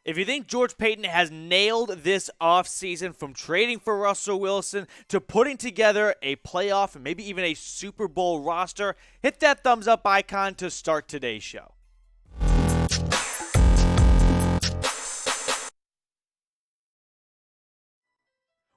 If you think George Paton has nailed this offseason from trading for Russell Wilson to putting together a playoff and maybe even a Super Bowl roster, hit that thumbs up icon to start today's show.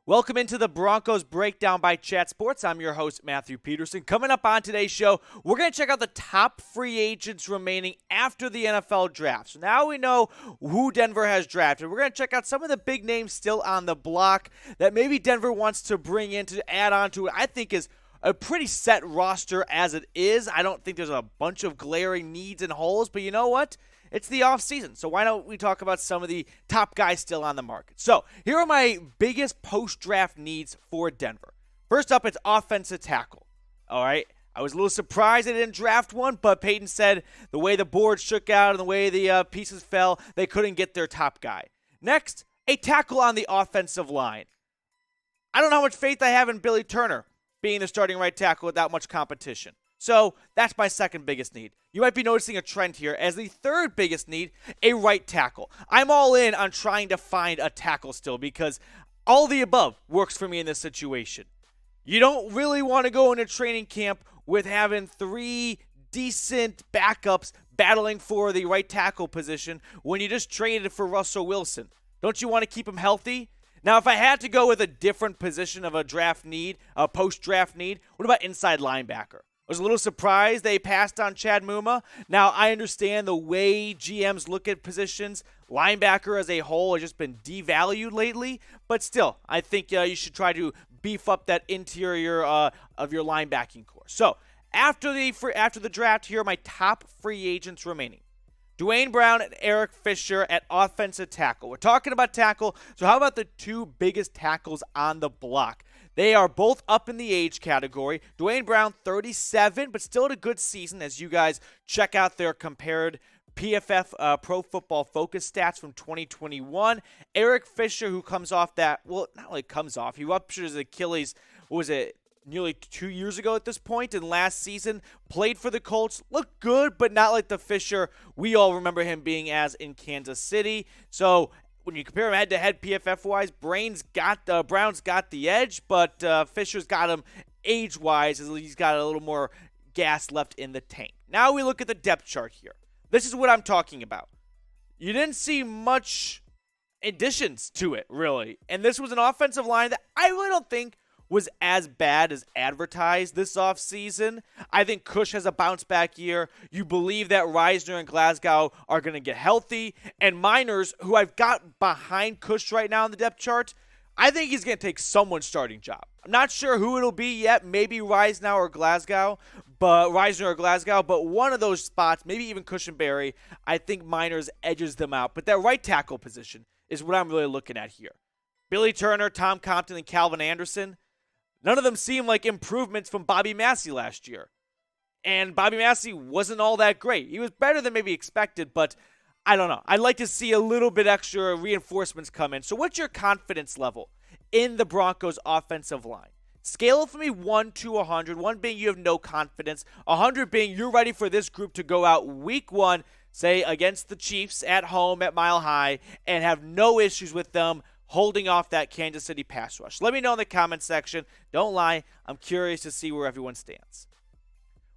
Welcome into the Broncos Breakdown by Chat Sports. I'm your host, Matthew Peterson. Coming up on today's show, we're going to check out the top free agents remaining after the NFL draft. So now we know who Denver has drafted. We're going to check out some of the big names still on the block that maybe Denver wants to bring in to add on to what I think is a pretty set roster as it is. I don't think there's a bunch of glaring needs and holes, but you know what? It's the offseason, so why don't we talk about some of the top guys still on the market? So here are my biggest post-draft needs for Denver. First up, it's offensive tackle. All right, I was a little surprised they didn't draft one, but Paton said the way the board shook out and the way the pieces fell, they couldn't get their top guy. Next, a tackle on the offensive line. I don't know how much faith I have in Billy Turner being the starting right tackle without much competition. So that's my second biggest need. You might be noticing a trend here as the third biggest need, a right tackle. I'm all in on trying to find a tackle still because all the above works for me in this situation. You don't really want to go into training camp with having three decent backups battling for the right tackle position when you just traded for Russell Wilson. Don't you want to keep him healthy? Now, if I had to go with a different position of a draft need, a post-draft need, what about inside linebacker? I was a little surprised they passed on Chad Muma. Now, I understand the way GMs look at positions. Linebacker as a whole has just been devalued lately. But still, I think you should try to beef up that interior of your linebacking core. So, after the draft, here are my top free agents remaining. Duane Brown and Eric Fisher at offensive tackle. We're talking about tackle, so how about the two biggest tackles on the block? They are both up in the age category. Duane Brown, 37, but still at a good season as you guys check out their compared PFF Pro Football Focus stats from 2021. Eric Fisher, who comes off that, well, not really comes off. He ruptured his Achilles, what was it, nearly 2 years ago at this point, and last season played for the Colts. Looked good, but not like the Fisher we all remember him being as in Kansas City. So when you compare him head-to-head PFF-wise, Brown's got the edge, but Fisher's got him age-wise. He's got a little more gas left in the tank. Now we look at the depth chart here. This is what I'm talking about. You didn't see much additions to it, really. And this was an offensive line that I really don't think was as bad as advertised this offseason. I think Cush has a bounce-back year. You believe that Reisner and Glasgow are going to get healthy. And Miners, who I've got behind Cush right now in the depth chart, I think he's going to take someone's starting job. I'm not sure who it'll be yet. Maybe Reisner or Glasgow, but one of those spots, maybe even Cushenberry, I think Miners edges them out. But that right tackle position is what I'm really looking at here. Billy Turner, Tom Compton, and Calvin Anderson, none of them seem like improvements from Bobby Massey last year. And Bobby Massey wasn't all that great. He was better than maybe expected, but I don't know. I'd like to see a little bit extra reinforcements come in. So what's your confidence level in the Broncos offensive line? Scale it for me 1 to 100. 1 being you have no confidence. 100 being you're ready for this group to go out week 1, say against the Chiefs at home at Mile High, and have no issues with them holding off that Kansas City pass rush. Let me know in the comment section. Don't lie. I'm curious to see where everyone stands.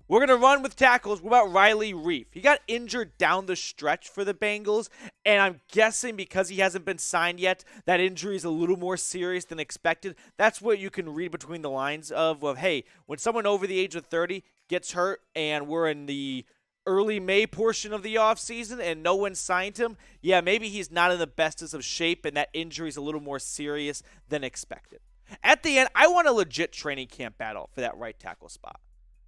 We're going to run with tackles. What about Riley Reiff? He got injured down the stretch for the Bengals, and I'm guessing because he hasn't been signed yet, that injury is a little more serious than expected. That's what you can read between the lines of hey, when someone over the age of 30 gets hurt and we're in the early May portion of the offseason and no one signed him, yeah, maybe he's not in the bestest of shape and that injury is a little more serious than expected. At the end, I want a legit training camp battle for that right tackle spot.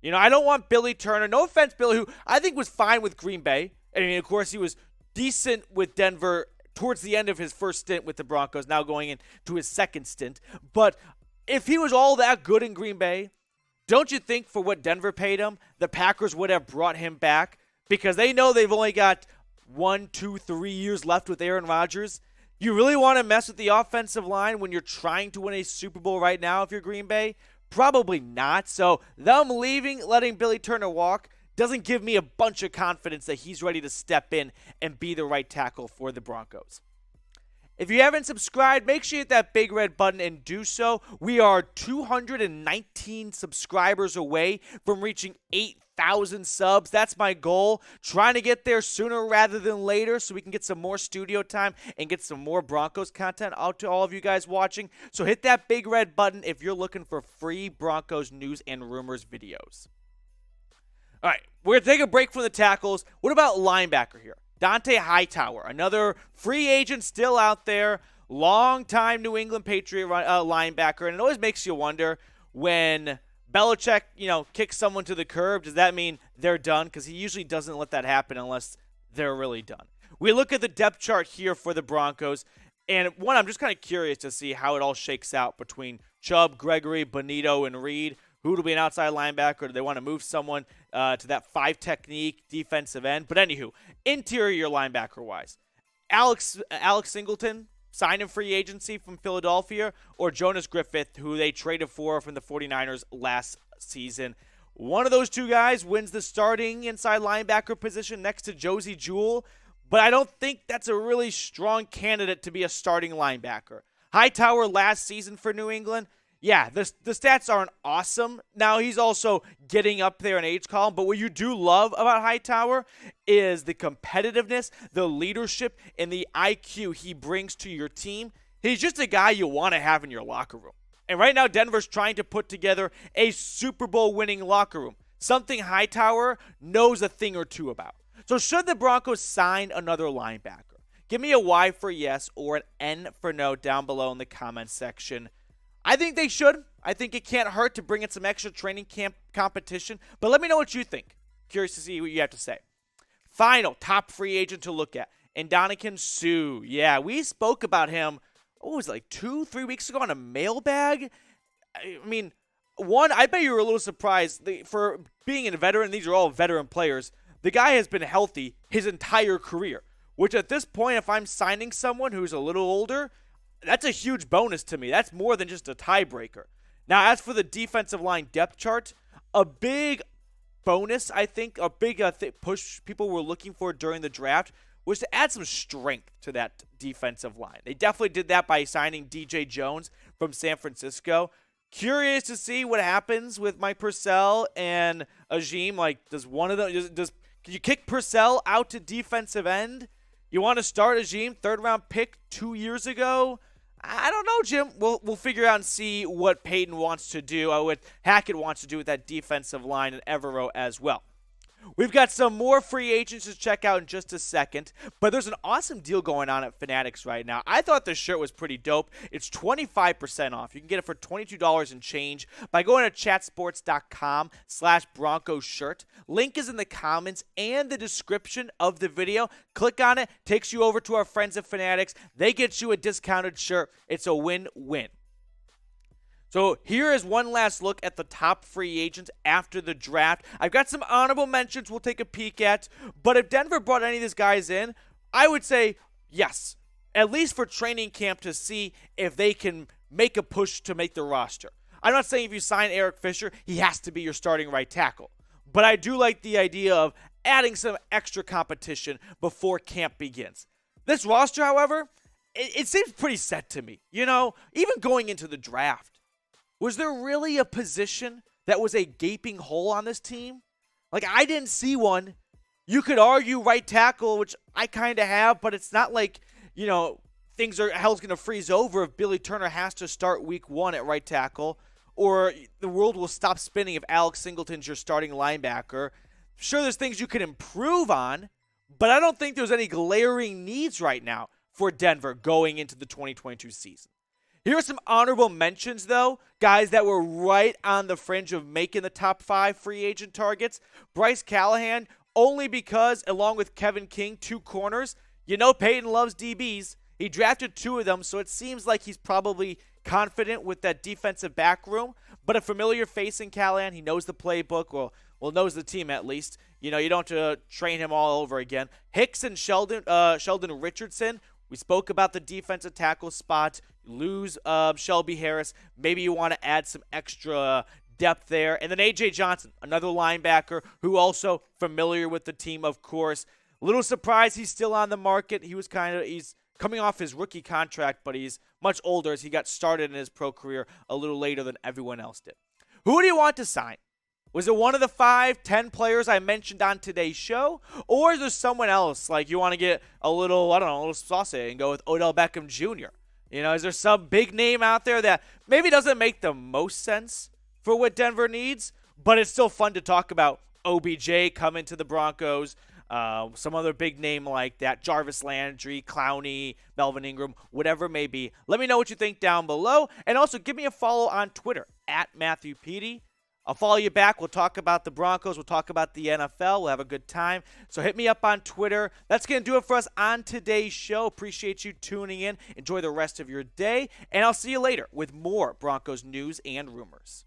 You know, I don't want Billy Turner. No offense, Billy, who I think was fine with Green Bay. I mean, of course, he was decent with Denver towards the end of his first stint with the Broncos, now going into his second stint. But if he was all that good in Green Bay, don't you think for what Denver paid him, the Packers would have brought him back? Because they know they've only got 1, 2, 3 years left with Aaron Rodgers. You really want to mess with the offensive line when you're trying to win a Super Bowl right now if you're Green Bay? Probably not. So them leaving, letting Billy Turner walk, doesn't give me a bunch of confidence that he's ready to step in and be the right tackle for the Broncos. If you haven't subscribed, make sure you hit that big red button and do so. We are 219 subscribers away from reaching 8,000 subs. That's my goal. Trying to get there sooner rather than later so we can get some more studio time and get some more Broncos content out to all of you guys watching. So hit that big red button if you're looking for free Broncos news and rumors videos. All right, we're going to take a break from the tackles. What about linebacker here? Dont'a Hightower, another free agent still out there, long-time New England Patriot linebacker, and it always makes you wonder when Belichick, kicks someone to the curb, does that mean they're done? Because he usually doesn't let that happen unless they're really done. We look at the depth chart here for the Broncos, and one, I'm just kind of curious to see how it all shakes out between Chubb, Gregory, Bonito, and Reed. Who will be an outside linebacker? Do they want to move someone to that 5 technique defensive end? But anywho, interior linebacker-wise, Alex Singleton, signed in free agency from Philadelphia, or Jonas Griffith, who they traded for from the 49ers last season. One of those two guys wins the starting inside linebacker position next to Josey Jewell, but I don't think that's a really strong candidate to be a starting linebacker. Hightower last season for New England, yeah, the stats aren't awesome. Now, he's also getting up there in age column, but what you do love about Hightower is the competitiveness, the leadership, and the IQ he brings to your team. He's just a guy you want to have in your locker room. And right now, Denver's trying to put together a Super Bowl winning locker room, something Hightower knows a thing or two about. So should the Broncos sign another linebacker? Give me a Y for yes or an N for no down below in the comments section. I think they should. I think it can't hurt to bring in some extra training camp competition. But let me know what you think. Curious to see what you have to say. Final top free agent to look at, Ndamukong Suh. Yeah, we spoke about him, what was it, like 2-3 weeks ago on a mailbag? I mean, one, I bet you were a little surprised. For being a veteran, these are all veteran players, the guy has been healthy his entire career. Which at this point, if I'm signing someone who's a little older, that's a huge bonus to me. That's more than just a tiebreaker. Now, as for the defensive line depth chart, a big bonus, I think, a big push people were looking for during the draft was to add some strength to that defensive line. They definitely did that by signing DJ Jones from San Francisco. Curious to see what happens with Mike Purcell and Agim. Like, does one of them, can you kick Purcell out to defensive end? You want to start Agim, third-round pick 2 years ago? I don't know, Jim. We'll figure out and see what Peyton wants to do, what Hackett wants to do with that defensive line and Evero as well. We've got some more free agents to check out in just a second, but there's an awesome deal going on at Fanatics right now. I thought this shirt was pretty dope. It's 25% off. You can get it for $22 and change by going to chatsports.com/Broncos shirt. Link is in the comments and the description of the video. Click on it, takes you over to our friends at Fanatics. They get you a discounted shirt. It's a win-win. So here is one last look at the top free agents after the draft. I've got some honorable mentions we'll take a peek at. But if Denver brought any of these guys in, I would say yes, at least for training camp to see if they can make a push to make the roster. I'm not saying if you sign Eric Fisher, he has to be your starting right tackle. But I do like the idea of adding some extra competition before camp begins. This roster, however, it seems pretty set to me. Even going into the draft. Was there really a position that was a gaping hole on this team? Like, I didn't see one. You could argue right tackle, which I kind of have, but it's not like, hell's going to freeze over if Billy Turner has to start week 1 at right tackle, or the world will stop spinning if Alex Singleton's your starting linebacker. Sure, there's things you can improve on, but I don't think there's any glaring needs right now for Denver going into the 2022 season. Here are some honorable mentions, though, guys that were right on the fringe of making the top 5 free agent targets. Bryce Callahan, only because, along with Kevin King, 2 corners, Peyton loves DBs. He drafted 2 of them, so it seems like he's probably confident with that defensive back room. But a familiar face in Callahan. He knows the playbook, well knows the team at least. You don't have to train him all over again. Hicks and Sheldon Richardson. We spoke about the defensive tackle spot. Lose Shelby Harris. Maybe you want to add some extra depth there. And then A.J. Johnson, another linebacker who also familiar with the team, of course. A little surprised he's still on the market. He's coming off his rookie contract, but he's much older as he got started in his pro career a little later than everyone else did. Who do you want to sign? Was it one of the 5-10 players I mentioned on today's show? Or is there someone else, like you want to get a little saucy and go with Odell Beckham Jr.? Is there some big name out there that maybe doesn't make the most sense for what Denver needs, but it's still fun to talk about? OBJ coming to the Broncos, some other big name like that, Jarvis Landry, Clowney, Melvin Ingram, whatever it may be. Let me know what you think down below. And also give me a follow on Twitter, @MatthewPeedy. I'll follow you back. We'll talk about the Broncos. We'll talk about the NFL. We'll have a good time. So hit me up on Twitter. That's going to do it for us on today's show. Appreciate you tuning in. Enjoy the rest of your day. And I'll see you later with more Broncos news and rumors.